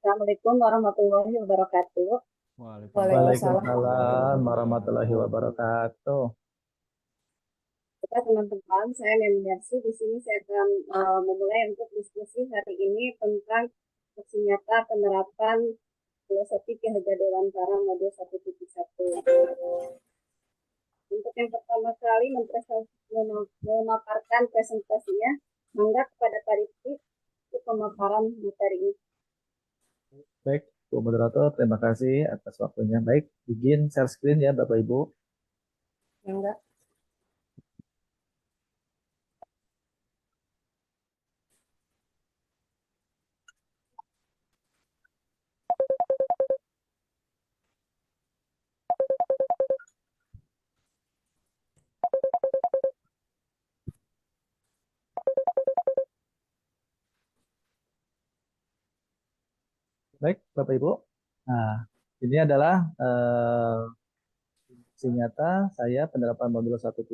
Assalamualaikum warahmatullahi wabarakatuh. Waalaikumsalam. Waalaikumsalam warahmatullahi wabarakatuh. Kita teman-teman, saya Memiarsi. Di sini saya akan memulai untuk diskusi hari ini tentang aksi nyata penerapan filosofi Ki Hajar Dewantara modul 1.1. Untuk yang pertama kali memaparkan presentasinya, mangga kepada Pak Rifki untuk pemaparan materi ini. Baik, Bu Moderator, terima kasih atas waktunya. Baik, izin share screen ya Bapak Ibu. Mangga. Baik, Bapak Ibu. Nah, ini adalah aksi nyata saya penerapan modul 1.1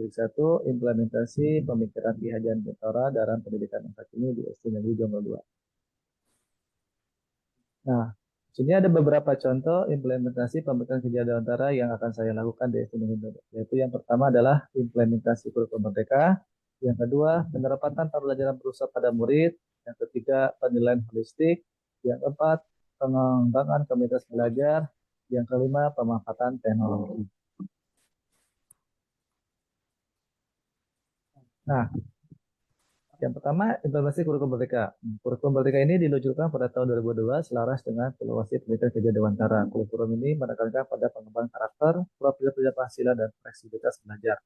implementasi pemikiran Ki Hajar Dewantara dalam pendidikan masa kini di SD Negeri Jonggol 2. Nah, di sini ada beberapa contoh implementasi pemikiran Ki Hajar Dewantara yang akan saya lakukan di SD Negeri Jonggol 2. Yaitu yang pertama adalah implementasi kurikulum merdeka, yang kedua penerapan tanpa pembelajaran berusaha pada murid, yang ketiga penilaian holistik, yang keempat pengembangan komunitas belajar, yang kelima pemanfaatan teknologi. Nah, yang pertama, implementasi kurikulum merdeka. Kurikulum merdeka ini diluncurkan pada tahun 2002 selaras dengan filosofi pendidikan Ki Hajar Dewantara. Kurikulum ini menekankan pada pengembangan karakter, profil Pancasila, dan fleksibilitas belajar.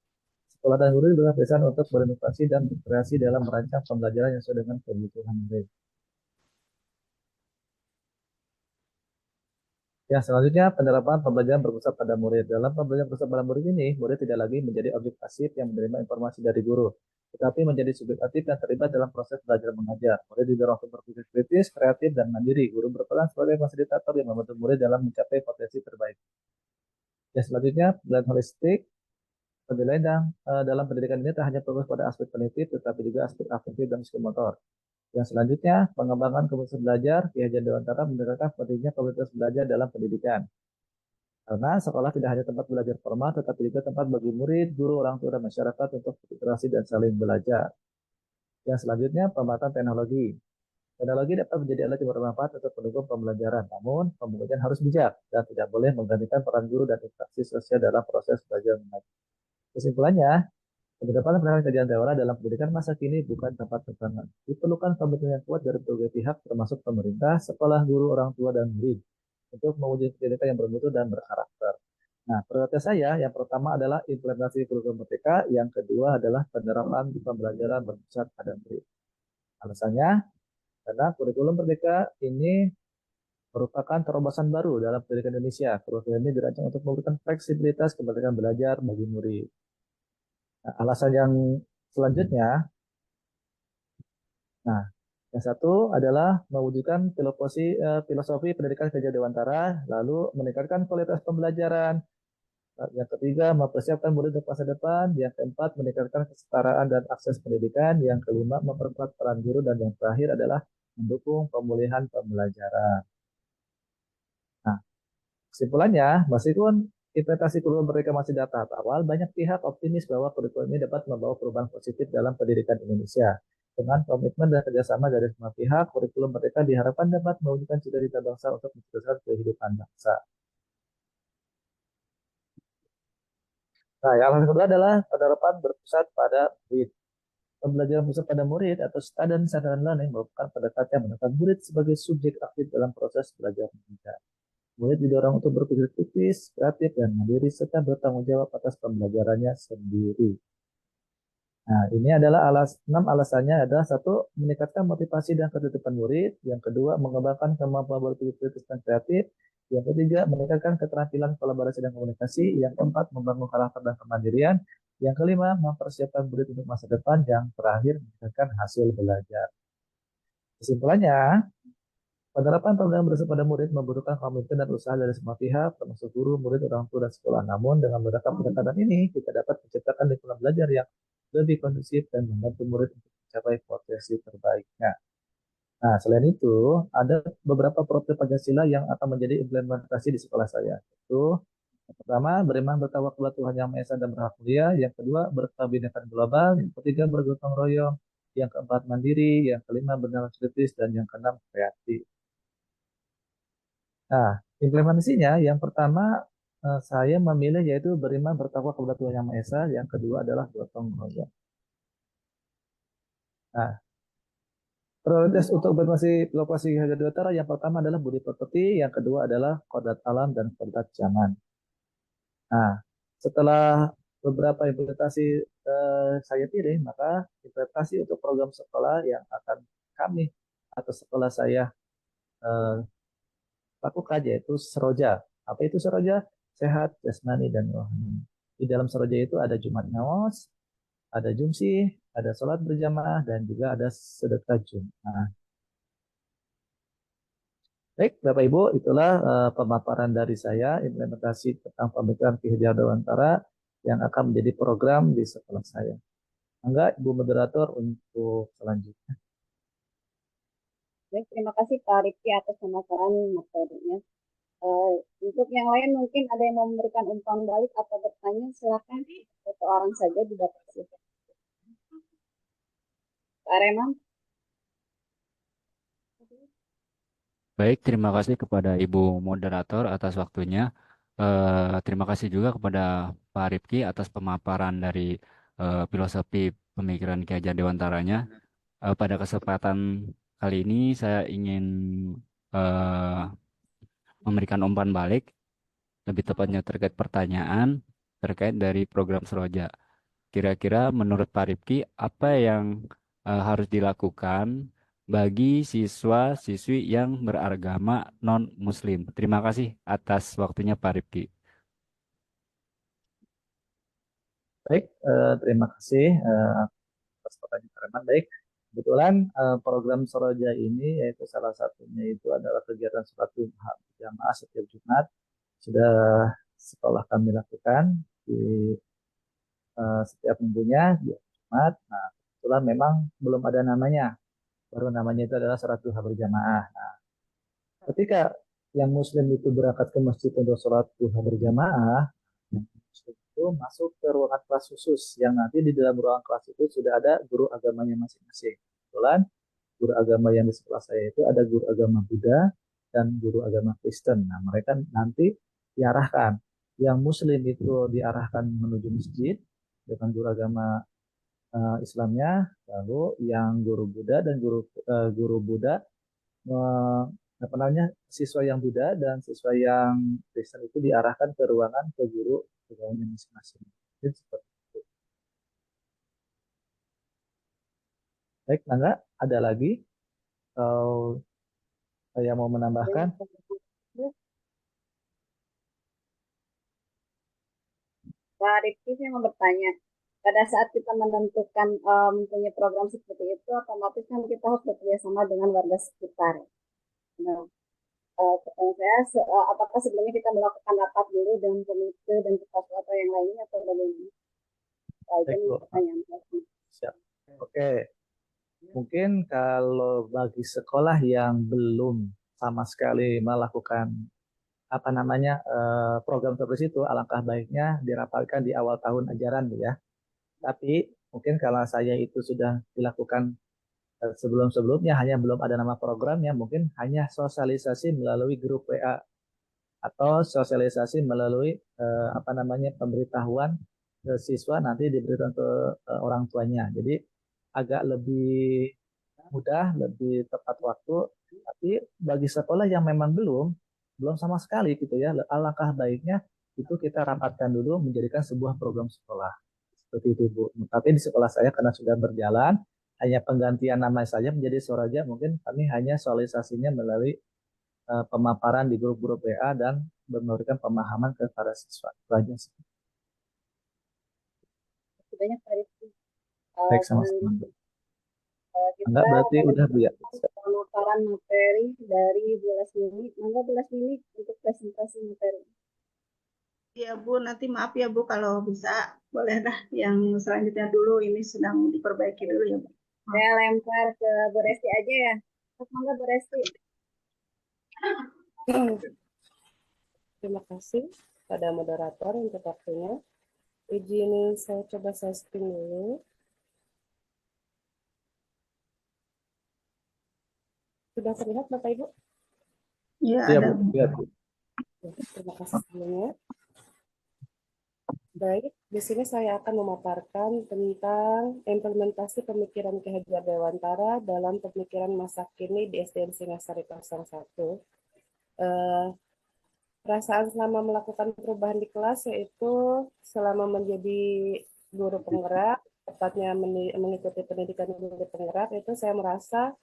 Sekolah dan guru juga berusaha untuk berinovasi dan berkreasi dalam merancang pembelajaran yang sesuai dengan kebutuhan murid. Yang selanjutnya, penerapan pembelajaran berpusat pada murid. Dalam pembelajaran berpusat pada murid ini, murid tidak lagi menjadi objek pasif yang menerima informasi dari guru, tetapi menjadi subjek aktif yang terlibat dalam proses belajar mengajar. Murid didorong untuk berpikir kritis, kreatif, dan mandiri. Guru berperan sebagai fasilitator yang membantu murid dalam mencapai potensi terbaik. Yang selanjutnya, penilaian holistik. Penilaian dalam pendidikan ini tak hanya fokus pada aspek kognitif, tetapi juga aspek afektif dan psikomotor. Yang selanjutnya, pengembangan komunitas belajar. Ki Hajar Dewantara mendekatkan pentingnya komunitas belajar dalam pendidikan. Karena sekolah tidak hanya tempat belajar formal, tetapi juga tempat bagi murid, guru, orang tua, dan masyarakat untuk berinteraksi dan saling belajar. Yang selanjutnya, pemanfaatan teknologi. Teknologi dapat menjadi alat yang bermanfaat untuk mendukung pembelajaran, namun pembelajaran harus bijak dan tidak boleh menggantikan peran guru dan interaksi sosial dalam proses belajar mengajar. Kesimpulannya, penerapan pendidikan kajian teori dalam pendidikan masa kini bukan tempat tegangan. Diperlukan komitmen yang kuat dari berbagai pihak, termasuk pemerintah, sekolah, guru, orang tua, dan murid, untuk mewujudkan pendidikan yang bermutu dan berkarakter. Nah, prioritas saya yang pertama adalah implementasi kurikulum merdeka, yang kedua adalah penerapan pembelajaran berpusat pada murid. Alasannya, karena kurikulum merdeka ini merupakan terobosan baru dalam pendidikan Indonesia. Kurikulum ini dirancang untuk memberikan fleksibilitas kemerdekaan belajar bagi murid. Nah, alasan yang selanjutnya, nah, yang satu adalah mewujudkan filosofi pendidikan Ki Hajar Dewantara, lalu meningkatkan kualitas pembelajaran. Yang ketiga, mempersiapkan murid untuk masa depan. Yang keempat, meningkatkan kesetaraan dan akses pendidikan. Yang kelima, memperkuat peran guru. Dan yang terakhir adalah mendukung pemulihan pembelajaran. Nah, kesimpulannya, meskipun implementasi kurikulum mereka masih data tahap awal, banyak pihak optimis bahwa kurikulum ini dapat membawa perubahan positif dalam pendidikan Indonesia. Dengan komitmen dan kerjasama dari semua pihak, kurikulum mereka diharapkan dapat mewujudkan cita-cita bangsa untuk mencerdaskan kehidupan bangsa. Nah, yang kedua adalah penerapan berpusat pada murid. Pembelajaran pusat pada murid atau student centered learning merupakan pendekatan yang menempatkan murid sebagai subjek aktif dalam proses belajar mengajar. Murid didorong untuk berpikir kritis, kreatif, dan mandiri, serta bertanggung jawab atas pembelajarannya sendiri. Nah, ini adalah 6 alasannya adalah satu, meningkatkan motivasi dan ketertiban murid. Yang kedua, mengembangkan kemampuan berpikir kritis dan kreatif. Yang ketiga, meningkatkan keterampilan kolaborasi dan komunikasi. Yang keempat, membangun karakter dan kemandirian. Yang kelima, mempersiapkan murid untuk masa depan. Yang terakhir, meningkatkan hasil belajar. Kesimpulannya, penerapan program bersama pada murid membutuhkan komitmen dan usaha dari semua pihak, termasuk guru, murid, orang tua, dan sekolah. Namun, dengan menggunakan pendekatan ini, kita dapat menciptakan lingkungan belajar yang lebih kondusif dan membantu murid untuk mencapai potensi terbaiknya. Nah, selain itu, ada beberapa profil Pancasila yang akan menjadi implementasi di sekolah saya. Itu yang pertama, beriman bertawakal kepada Tuhan Yang Maha Esa dan Berhak Mulia. Yang kedua, berkebinekaan global. Yang ketiga, bergotong royong. Yang keempat, mandiri. Yang kelima, bernama kritis. Dan yang keenam, kreatif. Nah, implementasinya yang pertama saya memilih yaitu beriman bertakwa kepada Tuhan Yang Maha Esa. Yang kedua adalah gotong royong. Nah, prioritas untuk bermasi lokasi harga di utara yang pertama adalah budi pekerti, yang kedua adalah kodrat alam dan kodrat zaman. Nah, setelah beberapa implementasi saya pilih, maka implementasi untuk program sekolah yang akan kami atau sekolah saya eh, lakukan yaitu Seroja. Apa itu Seroja? Sehat, jasmani, dan rohani. Di dalam Seroja itu ada Jumat Ngawas, ada Jumsi, ada sholat berjamaah, dan juga ada sedekah Jumat. Baik, Bapak Ibu, itulah pemaparan dari saya implementasi tentang pemikiran kehidupan Dewantara yang akan menjadi program di sekolah saya. Enggak, Ibu Moderator untuk selanjutnya. Baik, terima kasih Pak Rifki atas pemaparan materinya. Eh, untuk yang lain mungkin ada yang mau memberikan umpan balik atau bertanya, silakan satu orang saja dibatasi. Pak Reman, Baik, terima kasih kepada Ibu Moderator atas waktunya. Terima kasih juga kepada Pak Rifki atas pemaparan dari filosofi pemikiran Ki Hajar Dewantaranya. Pada kesempatan kali ini saya ingin eh, memberikan umpan balik, lebih tepatnya terkait pertanyaan terkait dari program Seroja. Kira-kira menurut Pak Rifki, apa yang harus dilakukan bagi siswa-siswi yang beragama non-Muslim? Terima kasih atas waktunya Pak Rifki. Baik, terima kasih atas pertanyaan. Baik, kebetulan program Soroja ini yaitu salah satunya itu adalah kegiatan sholat jamaah setiap Jumat. Sudah sekolah kami lakukan di setiap minggunya di Jumat. Nah, kebetulan memang belum ada namanya. Baru namanya itu adalah sholat duha berjamaah. Nah, ketika yang Muslim itu berangkat ke masjid untuk sholat duha berjamaah, yang Muslim itu masuk ke ruangan kelas khusus yang nanti di dalam ruangan kelas itu sudah ada guru agamanya masing-masing. Kebetulan guru agama yang di sekolah saya itu ada guru agama Buddha dan guru agama Kristen. Nah, mereka nanti diarahkan. Yang Muslim itu diarahkan menuju masjid dengan guru agama Islamnya, lalu yang guru Buddha dan guru Buddha apa namanya siswa yang Buddha dan siswa yang Kristen itu diarahkan ke ruangan ke guru agamanya masing-masing. Itu seperti itu. Baik, Nangga, ada lagi? Kalau saya mau menambahkan, Pak Rifki saya mau bertanya. Pada saat kita menentukan mempunyai program seperti itu, otomatis kan kita harus bekerja sama dengan warga sekitar. Nah, pertanyaan saya, apakah sebelumnya kita melakukan rapat dulu dengan komite dan kepala atau yang lainnya atau bagaimana? baik, Ini Bu. pertanyaan saya. Siap. Oke, mungkin kalau bagi sekolah yang belum sama sekali melakukan apa namanya program seperti itu, alangkah baiknya dirapatkan di awal tahun ajaran, Bu ya. Tapi mungkin kalau saya itu sudah dilakukan sebelum-sebelumnya hanya belum ada nama programnya, mungkin hanya sosialisasi melalui grup WA atau sosialisasi melalui apa namanya pemberitahuan ke siswa nanti diberitakan ke orang tuanya. Jadi agak lebih mudah, lebih tepat waktu. Tapi bagi sekolah yang memang belum sama sekali gitu ya, alangkah baiknya itu kita rapatkan dulu menjadikan sebuah program sekolah. Seperti itu, Bu. Tapi di sekolah saya karena sudah berjalan, hanya penggantian nama saja menjadi Soraja, mungkin kami hanya sosialisasinya melalui pemaparan di grup-grup WA dan memberikan pemahaman kepada siswa. Itu aja sih. Banyak Pak Rifki. Baik, Dengan sama-sama, Bu. Enggak, kita berarti udah, Bu ya. pemaparan materi dari Bu Lasmini. Mangga Bu Lasmini untuk presentasi materi. Ya Bu, nanti maaf ya Bu kalau bisa boleh dah yang selanjutnya dulu ini sedang diperbaiki dulu ya Bu. Saya lempar ke Bu Resti aja ya. Mangga Bu Resti. Terima kasih pada moderator untuk waktunya. Izinin saya coba screen dulu. Sudah terlihat Bapak Ibu? Iya, Iya, ada. Bu. Lihat, Bu. Ya, terima kasih sebelumnya. Baik, di sini saya akan memaparkan tentang implementasi pemikiran Ki Hajar Dewantara dalam pemikiran masa kini di SDN Singasari 01. Perasaan selama melakukan perubahan di kelas yaitu selama menjadi guru penggerak, tepatnya mengikuti pendidikan guru penggerak, itu saya merasa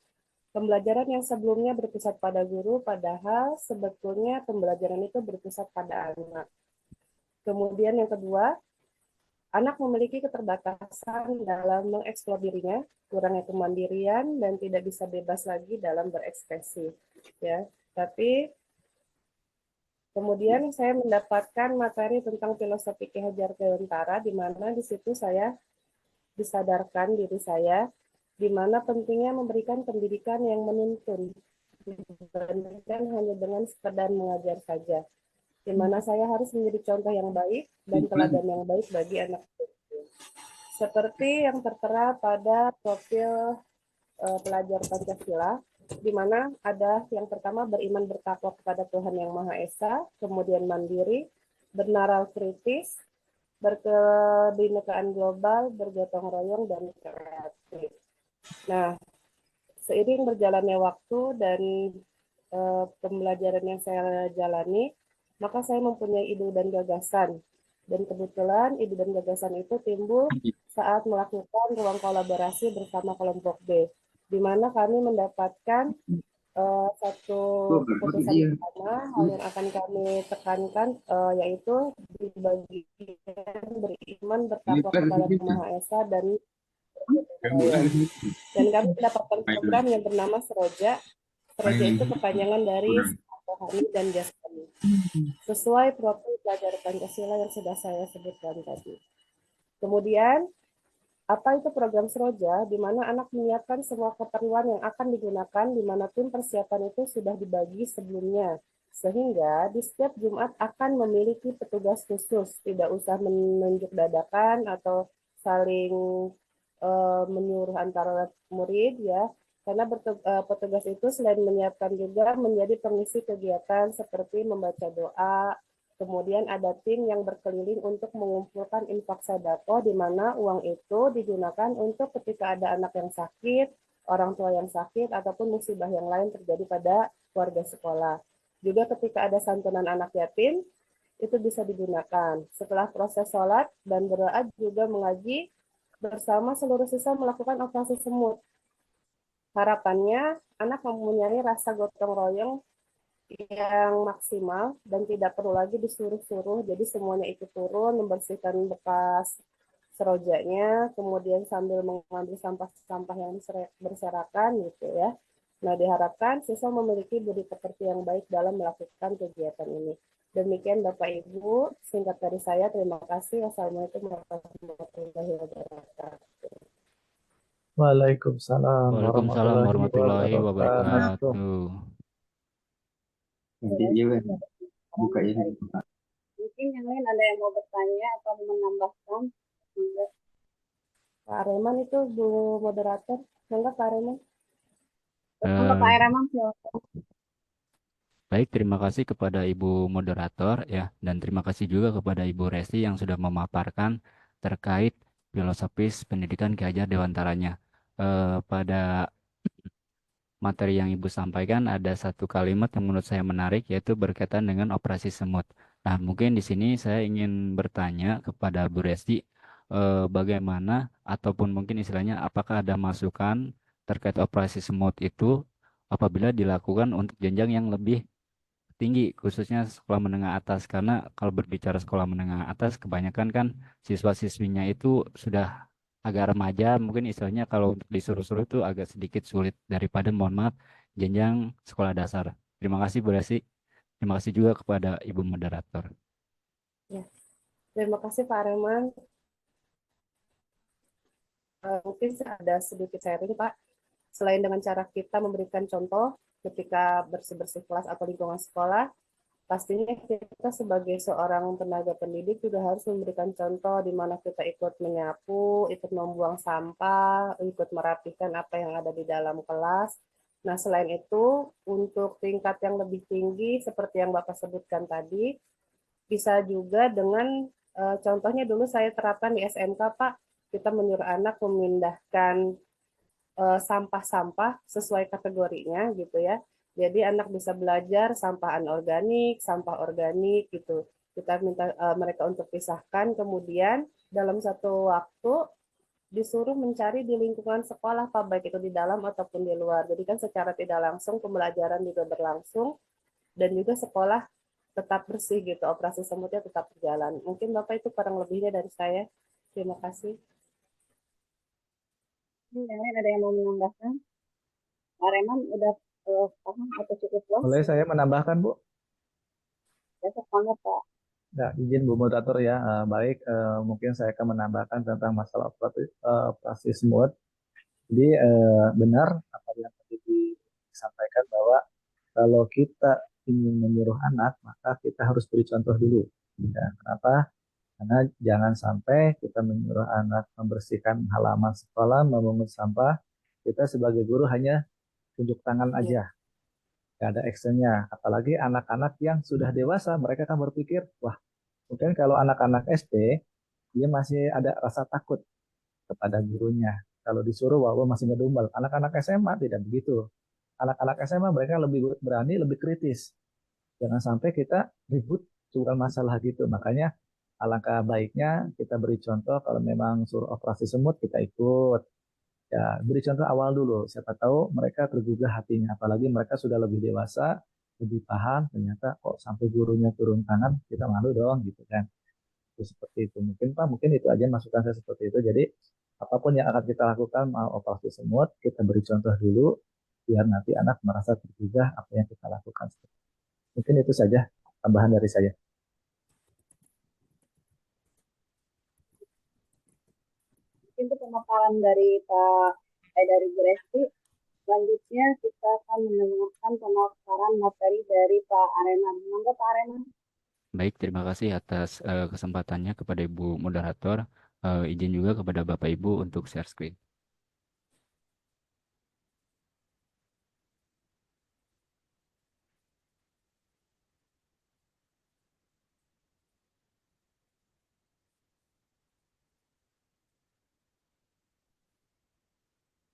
pembelajaran yang sebelumnya berpusat pada guru, padahal sebetulnya pembelajaran itu berpusat pada anak. Kemudian yang kedua, anak memiliki keterbatasan dalam mengeksplor dirinya, kurangnya kemandirian, dan tidak bisa bebas lagi dalam berekspresi. Ya, tapi kemudian saya mendapatkan materi tentang filosofi Ki Hajar Dewantara, di mana di situ saya disadarkan diri saya, di mana pentingnya memberikan pendidikan yang menuntun, dibandingkan hanya dengan sekedar mengajar saja, di mana saya harus menjadi contoh yang baik dan teladan yang baik bagi anak. Seperti yang tertera pada profil pelajar Pancasila, di mana ada yang pertama beriman bertakwa kepada Tuhan Yang Maha Esa, kemudian mandiri, bernaral kritis, berkebinekaan global, bergotong royong, dan kreatif. Nah, seiring berjalannya waktu dan pembelajaran yang saya jalani, maka saya mempunyai ide dan gagasan. Dan kebetulan ide dan gagasan itu timbul saat melakukan ruang kolaborasi bersama kelompok B, di mana kami mendapatkan satu keputusan bersama. Hal yang akan kami tekankan yaitu di bagian beriman bertakwa kepada Yang Maha Esa dan kami mendapatkan program yang bernama Seroja. Seroja itu kepanjangan dari rohani dan jasmani, sesuai profil pelajar Pancasila yang sudah saya sebutkan tadi. Kemudian, apa itu program Seroja? Di mana anak menyiapkan semua keperluan yang akan digunakan, di mana tim persiapan itu sudah dibagi sebelumnya. Sehingga di setiap Jumat akan memiliki petugas khusus, tidak usah menunjuk dadakan atau saling menyuruh antara murid ya, karena petugas itu selain menyiapkan juga menjadi pengisi kegiatan seperti membaca doa. Kemudian ada tim yang berkeliling untuk mengumpulkan infak sedekah, di mana uang itu digunakan untuk ketika ada anak yang sakit, orang tua yang sakit, ataupun musibah yang lain terjadi pada warga sekolah. Juga ketika ada santunan anak yatim, itu bisa digunakan. Setelah proses sholat dan berdoa juga mengaji, bersama seluruh siswa melakukan operasi semut. Harapannya, anak mempunyai rasa gotong royong yang maksimal dan tidak perlu lagi disuruh-suruh, jadi semuanya ikut turun membersihkan bekas serojanya, kemudian sambil mengambil sampah-sampah yang berserakan gitu ya. Nah, diharapkan siswa memiliki budi pekerti yang baik dalam melakukan kegiatan ini. Demikian Bapak Ibu, singkat dari saya, terima kasih. Wassalamualaikum warahmatullahi wabarakatuh. Waalaikumsalam Waalaikumsalam warahmatullahi warahmatullahi wabarakatuh. wabarakatuh. Buka ini. Mungkin yang lain ada yang mau bertanya atau menambahkan? Pak Areman itu Bu Moderator. Enggak Pak Areman? Enggak Pak Areman, silakan. Baik, terima kasih kepada Ibu Moderator ya, dan terima kasih juga kepada Ibu Resti yang sudah memaparkan terkait filosofis pendidikan Ki Hajar Dewantaranya. Pada materi yang Ibu sampaikan ada satu kalimat yang menurut saya menarik, yaitu berkaitan dengan operasi semut. Nah, mungkin di sini saya ingin bertanya kepada Bu Resti, bagaimana ataupun mungkin istilahnya apakah ada masukan terkait operasi semut itu apabila dilakukan untuk jenjang yang lebih tinggi, khususnya sekolah menengah atas, karena kalau berbicara sekolah menengah atas kebanyakan kan siswa-siswinya itu sudah agak remaja, mungkin istilahnya kalau untuk disuruh-suruh itu agak sedikit sulit daripada mohon maaf jenjang sekolah dasar. Terima kasih Bu Resi. Terima kasih juga kepada Ibu Moderator. Ya. Terima kasih Pak Areman. Mungkin ada sedikit sharing Pak. selain dengan cara kita memberikan contoh ketika bersih-bersih kelas atau lingkungan sekolah, pastinya kita sebagai seorang tenaga pendidik juga harus memberikan contoh di mana kita ikut menyapu, ikut membuang sampah, ikut merapikan apa yang ada di dalam kelas. Nah, selain itu, untuk tingkat yang lebih tinggi, seperti yang Bapak sebutkan tadi, bisa juga dengan contohnya dulu saya terapkan di SMK, Pak, kita menyuruh anak memindahkan sampah-sampah sesuai kategorinya gitu ya. Jadi anak bisa belajar sampah anorganik, sampah organik gitu. Kita minta mereka untuk pisahkan, kemudian dalam satu waktu disuruh mencari di lingkungan sekolah, Pak, baik itu di dalam ataupun di luar. Jadi kan secara tidak langsung pembelajaran juga berlangsung dan juga sekolah tetap bersih gitu, operasi semutnya tetap berjalan. Mungkin Bapak itu kurang lebihnya dari saya. Terima kasih. Yang lain ada yang mau menambahkan? Pak Reman udah paham atau cukup puas? Boleh saya menambahkan, Bu? Besok banget, Pak. Ya, izin Bu Moderator ya. Baik, mungkin saya akan menambahkan tentang masalah operasi smooth. Jadi benar apa yang tadi disampaikan bahwa kalau kita ingin menyuruh anak, maka kita harus beri contoh dulu. Ya, kenapa? Karena jangan sampai kita menyuruh anak membersihkan halaman sekolah, memungut sampah, kita sebagai guru hanya tunjuk tangan aja, nggak ada actionnya. Apalagi anak-anak yang sudah dewasa, mereka akan berpikir, wah, mungkin kalau anak-anak SD, dia masih ada rasa takut kepada gurunya. Kalau disuruh, wah, masih ngedumel. Anak-anak SMA tidak begitu. Anak-anak SMA mereka lebih berani, lebih kritis. Jangan sampai kita ribut soal masalah gitu. Makanya alangkah baiknya kita beri contoh kalau memang suruh operasi semut kita ikut. Ya, beri contoh awal dulu. Siapa tahu mereka tergugah hatinya. Apalagi mereka sudah lebih dewasa, lebih paham. Ternyata kok sampai gurunya turun tangan, kita malu dong gitu kan. Itu seperti itu. Mungkin Pak, mungkin itu aja masukan saya seperti itu. Jadi apapun yang akan kita lakukan, mau operasi semut, kita beri contoh dulu, biar nanti anak merasa tergugah apa yang kita lakukan. Mungkin itu saja tambahan dari saya. Mungkin itu pemaparan dari dari Bu Resti. Selanjutnya kita akan mendengarkan pemaparan materi dari Pak Areman. Monggo Pak Areman. Baik, terima kasih atas kesempatannya kepada Ibu Moderator. Izin juga kepada Bapak Ibu untuk share screen.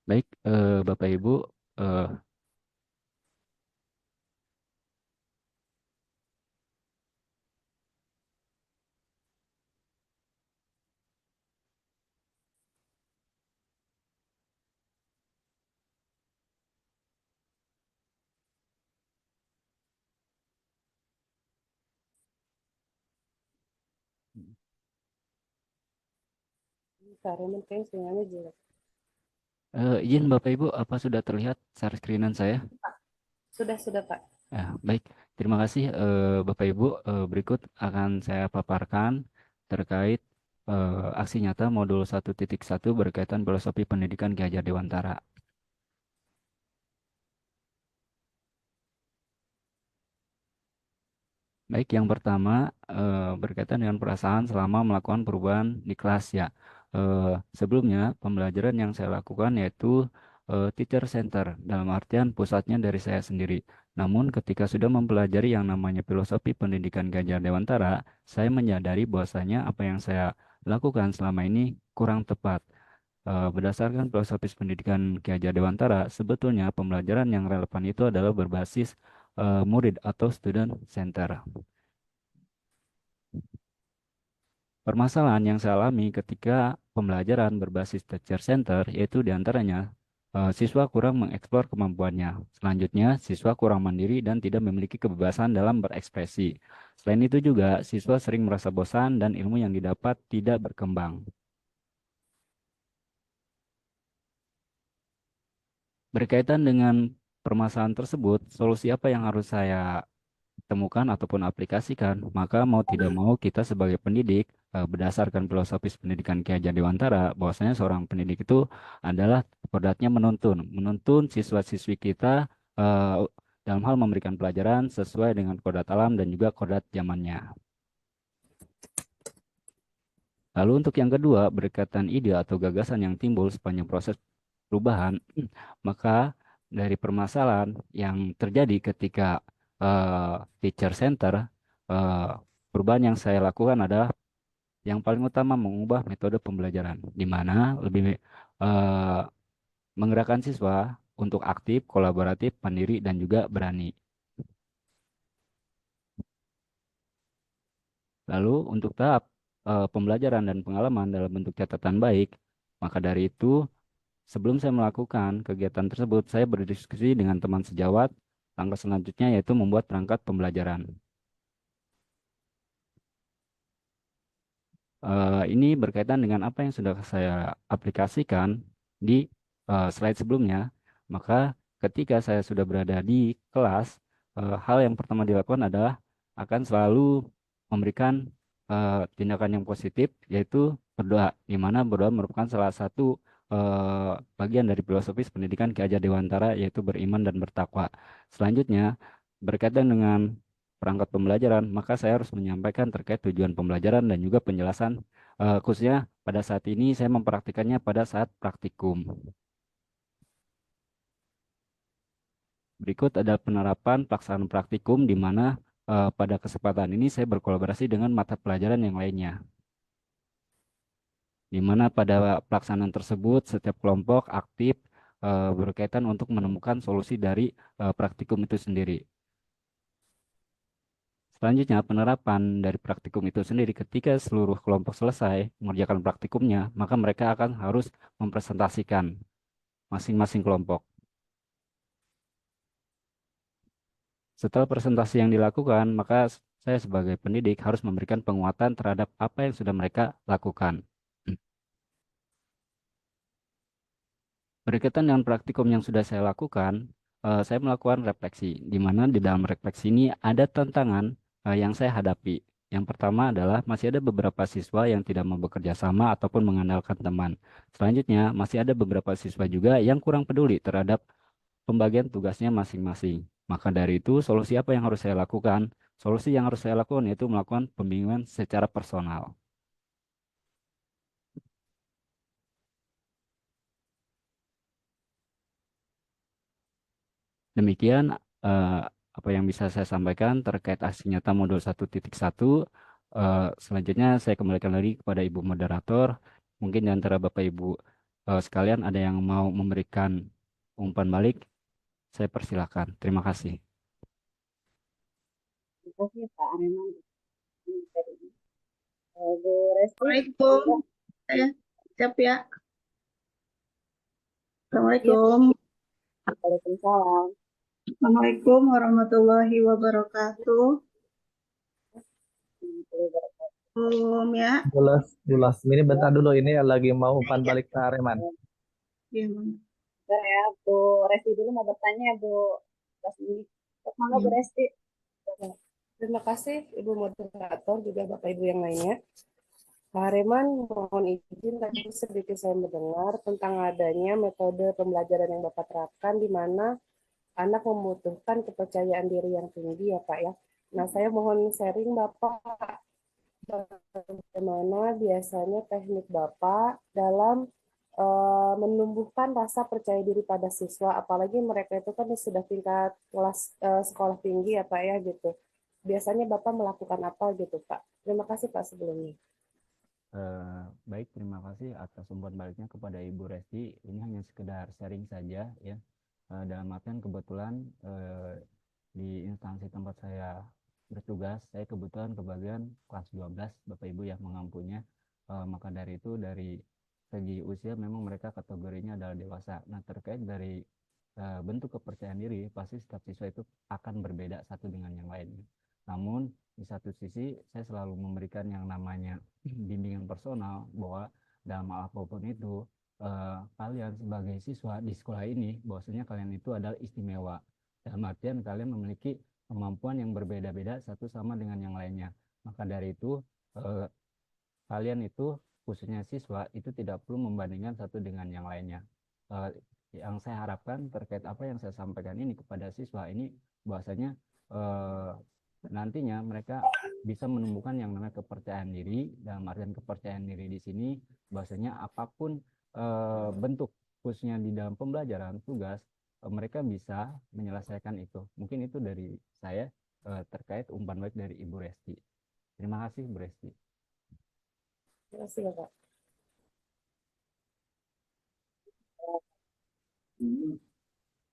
Baik, Bapak Ibu, Pak Raymond kayaknya sinyalnya jelek. izin Bapak Ibu, apa sudah terlihat share screenan saya? Sudah Pak. Baik, terima kasih Bapak Ibu. Berikut akan saya paparkan terkait aksi nyata modul 1.1 berkaitan filosofi pendidikan Ki Hajar Dewantara. Baik, yang pertama berkaitan dengan perasaan selama melakukan perubahan di kelas ya. Sebelumnya pembelajaran yang saya lakukan yaitu teacher center dalam artian pusatnya dari saya sendiri. Namun ketika sudah mempelajari yang namanya filosofi pendidikan Ki Hajar Dewantara, saya menyadari bahwasanya apa yang saya lakukan selama ini kurang tepat. Berdasarkan filosofis pendidikan Ki Hajar Dewantara, sebetulnya pembelajaran yang relevan itu adalah berbasis murid atau student center. Permasalahan yang saya alami ketika pembelajaran berbasis teacher center yaitu diantaranya siswa kurang mengeksplor kemampuannya. Selanjutnya, siswa kurang mandiri dan tidak memiliki kebebasan dalam berekspresi. Selain itu juga, siswa sering merasa bosan dan ilmu yang didapat tidak berkembang. Berkaitan dengan permasalahan tersebut, solusi apa yang harus saya temukan ataupun aplikasikan? Maka mau tidak mau kita sebagai pendidik berdasarkan filosofis pendidikan Ki Hajar Dewantara, bahwasanya seorang pendidik itu adalah Kodratnya menuntun siswa-siswi kita dalam hal memberikan pelajaran sesuai dengan kodrat alam dan juga kodrat zamannya. Lalu untuk yang kedua, berkaitan ide atau gagasan yang timbul sepanjang proses perubahan, maka dari permasalahan yang terjadi ketika teacher center, perubahan yang saya lakukan adalah yang paling utama mengubah metode pembelajaran, di mana lebih menggerakkan siswa untuk aktif, kolaboratif, mandiri, dan juga berani. Lalu untuk tahap pembelajaran dan pengalaman dalam bentuk catatan baik, maka dari itu sebelum saya melakukan kegiatan tersebut, saya berdiskusi dengan teman sejawat. Langkah selanjutnya yaitu membuat perangkat pembelajaran. Ini berkaitan dengan apa yang sudah saya aplikasikan di slide sebelumnya. Maka ketika saya sudah berada di kelas, hal yang pertama dilakukan adalah akan selalu memberikan tindakan yang positif, yaitu berdoa, di mana berdoa merupakan salah satu bagian dari filosofis pendidikan Ki Hajar Dewantara, yaitu beriman dan bertakwa. Selanjutnya, berkaitan dengan perangkat pembelajaran, maka saya harus menyampaikan terkait tujuan pembelajaran dan juga penjelasan, khususnya pada saat ini saya mempraktikannya pada saat praktikum. Berikut ada penerapan pelaksanaan praktikum di mana pada kesempatan ini saya berkolaborasi dengan mata pelajaran yang lainnya. Di mana pada pelaksanaan tersebut setiap kelompok aktif berkaitan untuk menemukan solusi dari praktikum itu sendiri. Selanjutnya, penerapan dari praktikum itu sendiri ketika seluruh kelompok selesai mengerjakan praktikumnya, maka mereka akan harus mempresentasikan masing-masing kelompok. Setelah presentasi yang dilakukan, maka saya sebagai pendidik harus memberikan penguatan terhadap apa yang sudah mereka lakukan. Berkaitan dengan praktikum yang sudah saya lakukan, saya melakukan refleksi, di mana di dalam refleksi ini ada tantangan yang saya hadapi. Yang pertama adalah masih ada beberapa siswa yang tidak mau bekerja sama ataupun mengandalkan teman. Selanjutnya, masih ada beberapa siswa juga yang kurang peduli terhadap pembagian tugasnya masing-masing. Maka dari itu, solusi apa yang harus saya lakukan? Solusi yang harus saya lakukan yaitu melakukan pembimbingan secara personal. Demikian apa yang bisa saya sampaikan terkait aksi nyata modul 1.1. Selanjutnya saya kembalikan lagi kepada Ibu Moderator. Mungkin di antara Bapak Ibu sekalian ada yang mau memberikan umpan balik, saya persilakan. Terima kasih. Terima kasih Pak Areman. Bu Resti, Assalamualaikum. Saya siap ya. Assalamualaikum. Waalaikumsalam. Assalamualaikum warahmatullahi wabarakatuh. Ya. Bulas. Ini bentar dulu, ini lagi mau umpan balik ke Areman. Iya, Bentar ya, Bu Resti dulu mau bertanya Bu. Pas ini, mangga Bu Resti. Terima kasih Ibu Moderator, juga Bapak Ibu yang lainnya. Pak Hareman, mohon izin tadi sedikit saya mendengar tentang adanya metode pembelajaran yang Bapak terapkan di mana anak membutuhkan kepercayaan diri yang tinggi ya Pak ya. Nah, saya mohon sharing Bapak, bagaimana biasanya teknik Bapak dalam menumbuhkan rasa percaya diri pada siswa, apalagi mereka itu kan sudah tingkat kelas sekolah tinggi ya Pak ya gitu. Biasanya Bapak melakukan apa gitu Pak? Terima kasih Pak sebelumnya. Baik, terima kasih atas umpan baliknya kepada Ibu Resti. Ini hanya sekedar sharing saja ya. Dalam artian kebetulan di instansi tempat saya bertugas, saya kebetulan ke bagian kelas 12, Bapak Ibu yang mengampunya. Maka dari itu, dari segi usia memang mereka kategorinya adalah dewasa. Nah, terkait dari bentuk kepercayaan diri, pasti setiap siswa itu akan berbeda satu dengan yang lainnya. Namun, di satu sisi, saya selalu memberikan yang namanya bimbingan personal, bahwa dalam hal apapun itu, kalian sebagai siswa di sekolah ini, bahwasanya kalian itu adalah istimewa. Dalam artian kalian memiliki kemampuan yang berbeda-beda satu sama dengan yang lainnya. Maka dari itu, kalian itu, khususnya siswa, itu tidak perlu membandingkan satu dengan yang lainnya. eh, yang saya harapkan terkait apa yang saya sampaikan ini kepada siswa ini bahwasanya eh, nantinya mereka bisa menumbuhkan yang namanya kepercayaan diri. Dalam artian kepercayaan diri di sini bahwasanya apapun bentuk khususnya di dalam pembelajaran tugas mereka bisa menyelesaikan itu. Mungkin itu dari saya terkait umpan balik dari Ibu Resti. Terima kasih Bu Resti. Terima kasih Bapak.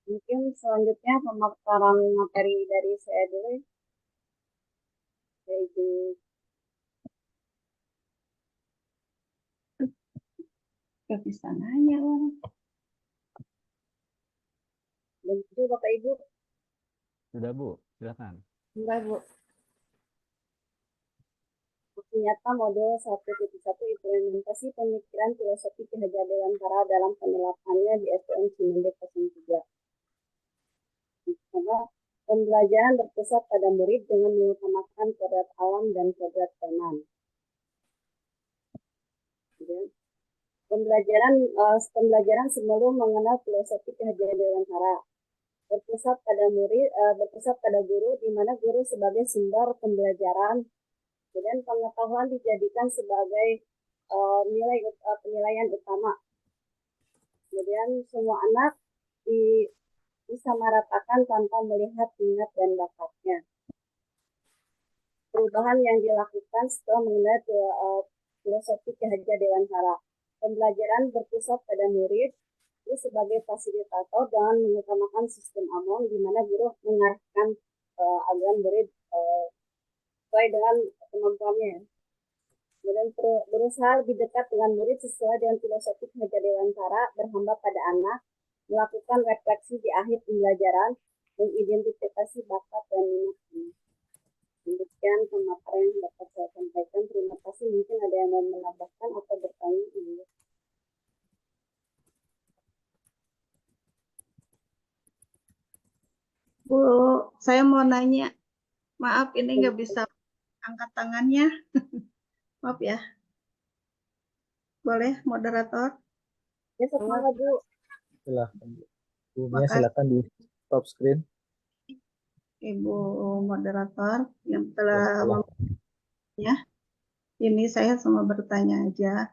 Mungkin selanjutnya pemaparan materi dari saya dulu, yaitu Gak bisa nanya orang. dan itu Bapak Ibu. Sudah Bu, silakan. Enggak, Bu. Bukti nyata model 1.1 implementasi pemikiran filosofi Ki Hajar Dewantara dalam penerapannya di STM Cimande 03. Karena pembelajaran berpusat pada murid dengan mengutamakan kodrat alam dan kodrat teman. Pembelajaran sebelum mengenal filosofi Ki Hajar Dewantara berpusat pada murid, berpusat pada guru, di mana guru sebagai sumber pembelajaran dan pengetahuan dijadikan sebagai penilaian utama. Kemudian semua anak disamaratakan tanpa melihat minat dan bakatnya. Perubahan yang dilakukan setelah mengenal filosofi Ki Hajar Dewantara. Pembelajaran berpusat pada murid itu sebagai fasilitator dengan mengutamakan sistem AMON, di mana guru mengarahkan agar murid sesuai dengan kemampuannya. Kemudian berusaha lebih dekat dengan murid sesuai dengan filosofi Ki Hajar Dewantara, berhamba pada anak, melakukan refleksi di akhir pembelajaran, mengidentifikasi bakat dan minatnya. Demikian pemaparan yang dapat saya sampaikan. Terima kasih. Mungkin ada yang mau menambahkan atau bertanya. Bu, saya mau nanya. Maaf, ini nggak bisa angkat tangannya. Maaf ya. Boleh, moderator? Ya, semangat Bu. Silakan Bu Mia, Makasih. silakan di top screen. Ibu moderator yang telah Ya, ya. Ini saya cuma bertanya aja,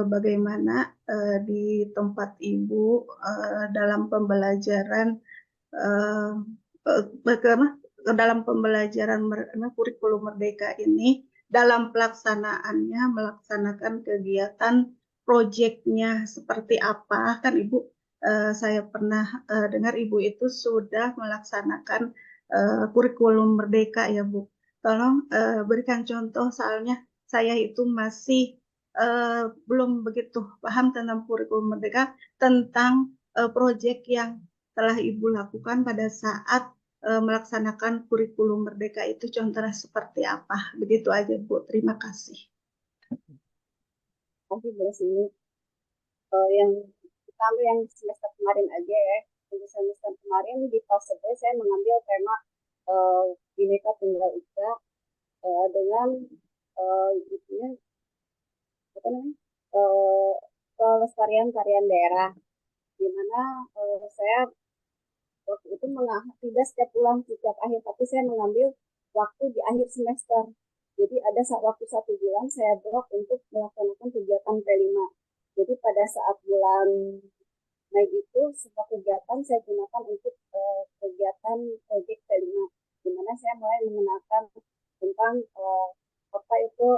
bagaimana di tempat Ibu dalam pembelajaran dalam pembelajaran kurikulum Merdeka ini, dalam pelaksanaannya melaksanakan kegiatan proyeknya seperti apa? Kan Ibu, saya pernah dengar Ibu itu sudah melaksanakan kurikulum Merdeka ya Bu. Tolong berikan contoh, soalnya saya itu masih belum begitu paham tentang kurikulum Merdeka, tentang proyek yang telah Ibu lakukan pada saat melaksanakan kurikulum Merdeka itu contohnya seperti apa. Begitu aja Bu, terima kasih. Kasih beres ini. Yang kalau yang semester kemarin aja ya, untuk semester kemarin di fase B saya mengambil tema Bhinneka Tunggal Ika dengan itunya apa namanya pelestarian tarian daerah, di mana saya waktu itu tidak setiap bulan setiap akhir, tapi saya mengambil waktu di akhir semester. Jadi ada waktu 1 bulan saya blok untuk melaksanakan kegiatan P5. Jadi pada saat bulan Mei itu sebuah kegiatan saya gunakan untuk kegiatan proyek P5, di mana saya mulai mengenalkan tentang apa itu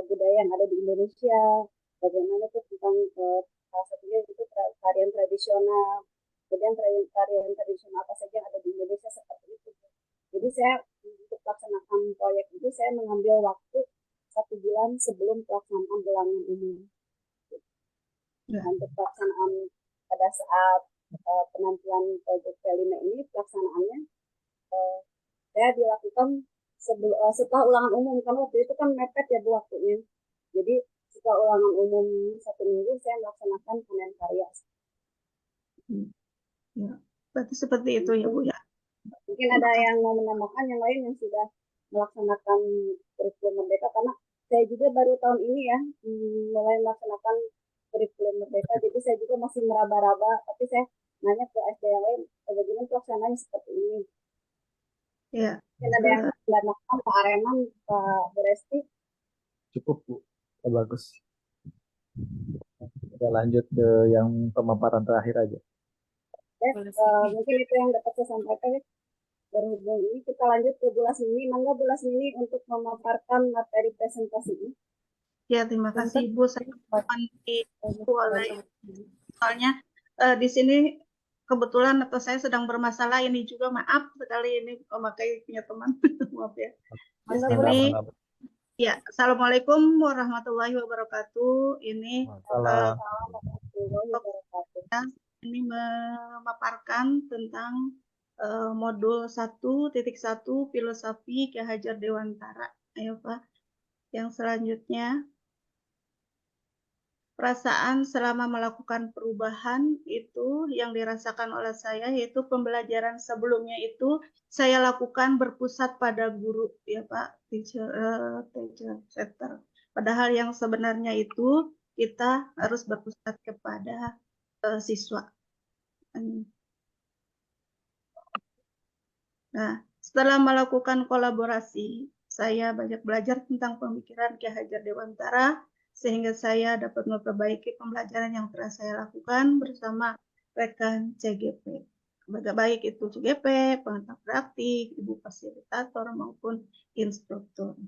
budaya yang ada di Indonesia, bagaimana itu tentang salah satunya itu tarian tradisional, kemudian tarian tradisional apa saja yang ada di Indonesia seperti itu. Jadi saya untuk pelaksanaan proyek itu saya mengambil waktu 1 bulan sebelum pelaksanaan ulangan umum. Untuk pelaksanaan pada saat penampilan proyek P5 ini pelaksanaannya saya dilakukan setelah ulangan umum, karena waktu itu kan mepet ya Bu waktunya. Jadi setelah ulangan umum 1 minggu saya melaksanakan panen karya. Ya, berarti seperti itu ya Bu ya. Mungkin ada yang mau menambahkan, yang lain yang sudah melaksanakan kurikulum Merdeka, karena saya juga baru tahun ini ya mulai melaksanakan kurikulum Merdeka, jadi saya juga masih meraba-raba, tapi saya nanya ke SD yang lain, bagaimana pelaksanaannya seperti ini. Ya, Mungkin ada yang menambahkan Pak Areman, Pak Beresti. Cukup Bu, ya, bagus. Kita lanjut ke yang pemaparan terakhir aja. Mungkin itu yang dapat saya sampaikan. Berhubung ini kita lanjut ke Bu Lasmini. Mangga Bu Lasmini untuk memaparkan materi presentasi ini. ya terima kasih Bu. Saya dibantu oleh soalnya di sini kebetulan atau saya sedang bermasalah ini juga, maaf sekali ini memakai punya teman. Maaf ya. Di sini ya, Assalamualaikum warahmatullahi wabarakatuh. Ini ini memaparkan tentang modul 1.1 filosofi Ki Hajar Dewantara. Ayo Pak. Yang selanjutnya, perasaan selama melakukan perubahan itu yang dirasakan oleh saya, yaitu pembelajaran sebelumnya itu saya lakukan berpusat pada guru, ya Pak, teacher center. Padahal yang sebenarnya itu kita harus berpusat kepada siswa. Nah, setelah melakukan kolaborasi, saya banyak belajar tentang pemikiran Ki Hajar Dewantara, sehingga saya dapat memperbaiki pembelajaran yang telah saya lakukan bersama rekan CGP. Baik itu CGP, pengantar praktik, ibu fasilitator, maupun instruktur.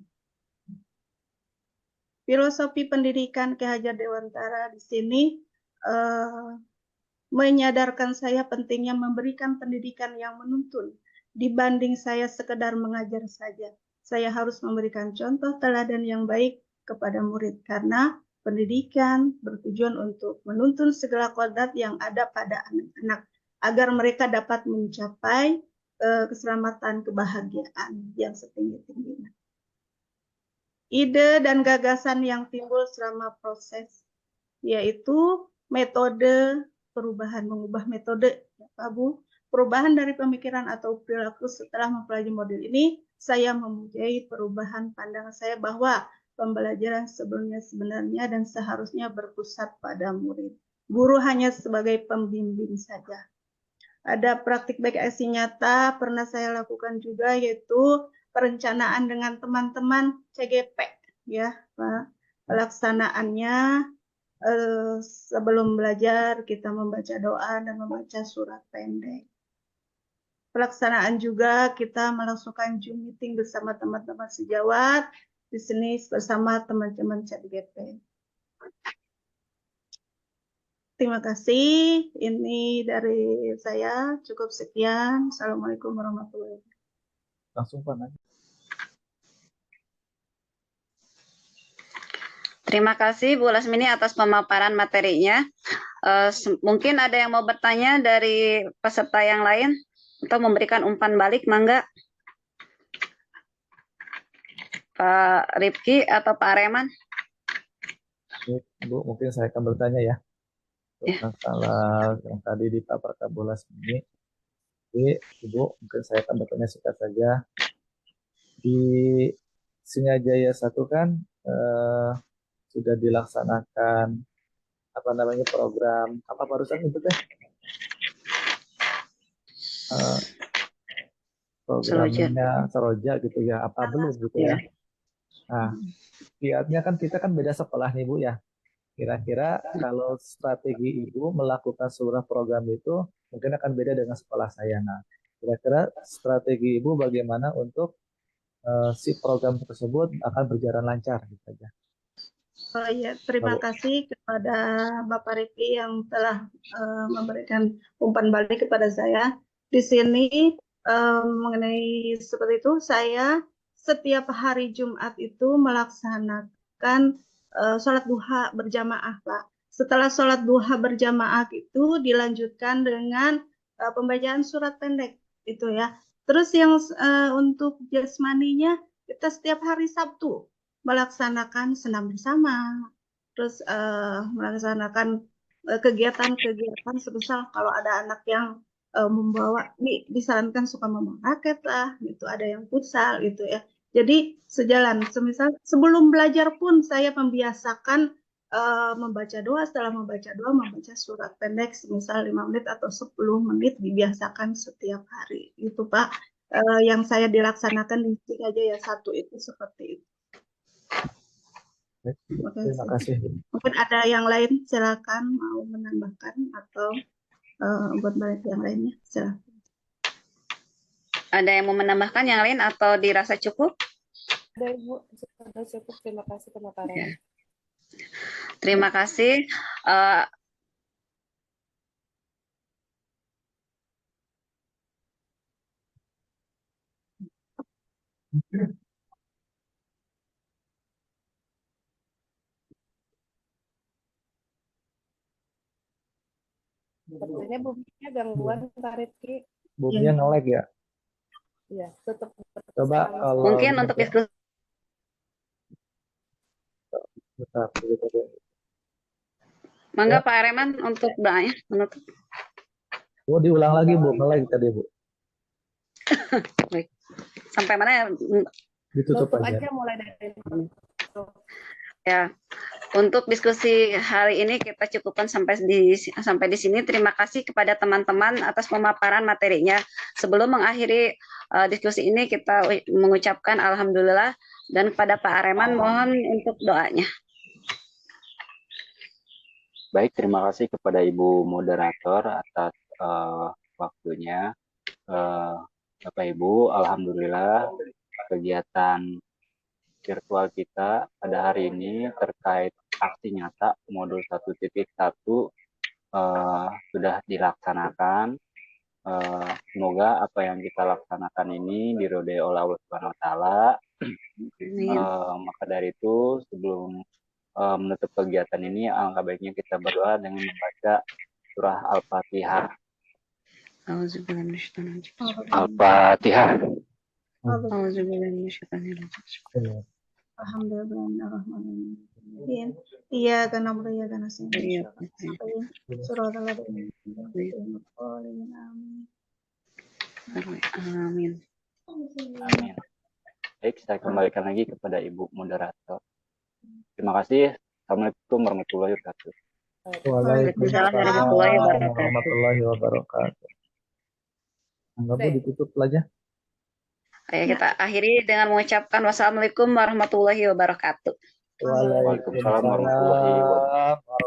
Filosofi pendidikan Ki Hajar Dewantara di sini menyadarkan saya pentingnya memberikan pendidikan yang menuntun, dibanding saya sekedar mengajar saja. Saya harus memberikan contoh teladan yang baik kepada murid, karena pendidikan bertujuan untuk menuntun segala kodrat yang ada pada anak-anak, agar mereka dapat mencapai keselamatan, kebahagiaan yang setinggi-tingginya. Ide dan gagasan yang timbul selama proses, yaitu metode perubahan, mengubah metode, ya Pak Bu. Perubahan dari pemikiran atau perilaku setelah mempelajari modul ini, saya memuji perubahan pandangan saya bahwa pembelajaran sebelumnya sebenarnya dan seharusnya berpusat pada murid. Guru hanya sebagai pembimbing saja. Ada praktik baik aksi nyata pernah saya lakukan juga, yaitu perencanaan dengan teman-teman CGP, ya Pak. Pelaksanaannya sebelum belajar kita membaca doa dan membaca surat pendek. Pelaksanaan juga kita melangsungkan Zoom meeting bersama teman-teman sejawat di sini bersama teman-teman CGP. Terima kasih. Ini dari saya, cukup sekian. Assalamualaikum warahmatullahi wabarakatuh. Langsung Pak. Terima kasih Bu Lasmini atas pemaparan materinya. Mungkin ada yang mau bertanya dari peserta yang lain atau memberikan umpan balik, mangga. Pak Rifki atau Pak Areman. Bu, mungkin saya akan bertanya ya. Masalah yang tadi dipaparkan Bu Lasmini. Jadi, Ibu, mungkin saya akan bertanya singkat saja. Di Singajaya 1 kan sudah dilaksanakan program apa barusan itu teh programnya Seroja gitu ya, apa belum gitu ya. Nah, lihatnya kan kita kan beda sekolah nih Bu ya. Kira-kira kalau strategi Ibu melakukan seluruh program itu mungkin akan beda dengan sekolah saya. Nah, kira-kira strategi Ibu bagaimana untuk si program tersebut akan berjalan lancar gitu aja. Oh ya, terima kasih kepada Bapak Rifki yang telah memberikan umpan balik kepada saya. Di sini mengenai seperti itu, saya setiap hari Jumat itu melaksanakan sholat duha berjamaah, Pak. Setelah sholat duha berjamaah itu dilanjutkan dengan pembacaan surat pendek, itu ya. Terus yang untuk jasmaninya kita setiap hari Sabtu melaksanakan senam bersama, terus melaksanakan kegiatan-kegiatan sebesar kalau ada anak yang membawa, ini disarankan suka membawa raket lah, gitu, ada yang futsal gitu ya. Jadi sejalan, semisal sebelum belajar pun saya membiasakan membaca doa, setelah membaca doa, membaca surat pendek semisal 5 menit atau 10 menit dibiasakan setiap hari. Itu Pak, yang saya dilaksanakan di sini aja ya satu itu seperti itu. Baik, Terima terima kasih. kasih. Mungkin ada yang lain, silakan mau menambahkan atau buat balik yang lainnya, silakan. Ada yang mau menambahkan yang lain atau dirasa cukup? Ada Ibu, sudah cukup. Terima kasih pemaparan. Ya. Terima kasih. Sepertinya buminya gangguan Pak Rifki. Buminya nge-lag ya. Ya, tutup. Coba kalau Mungkin untuk diskusi. bentar, gitu. Mangga Pak Areman untuk doanya menutup. Bu, diulang lagi Bu, nge-lag tadi Bu. Baik. Sampai mana ya? Ditutup Tutup aja. aja mulai dari Ya, untuk diskusi hari ini kita cukupkan sampai di sini. Terima kasih kepada teman-teman atas pemaparan materinya. Sebelum mengakhiri diskusi ini, kita mengucapkan alhamdulillah, dan kepada Pak Areman mohon untuk doanya. Baik, terima kasih kepada Ibu moderator atas waktunya. Bapak Ibu, alhamdulillah kegiatan virtual kita pada hari ini terkait aksi nyata modul 1.1 sudah dilaksanakan. Semoga apa yang kita laksanakan ini diridhoi oleh Allah Subhanahu wa taala. Maka dari itu, sebelum menutup kegiatan ini, alangkah baiknya kita berdoa dengan membaca surah Al-Fatihah. Al-Fatihah. Alhamdulillahirrahmanirrahim. Iya, karena mereka karena surah Al-Amin. Amin. Amin. Baik, saya kembalikan lagi kepada Ibu moderator. Terima kasih. Assalamualaikum warahmatullahi wabarakatuh. Waalaikumsalam warahmatullahi wabarakatuh. Enggak Bu, ditutup aja. Ayo kita akhiri dengan mengucapkan wassalamualaikum warahmatullahi wabarakatuh. Waalaikumsalam warahmatullahi wabarakatuh.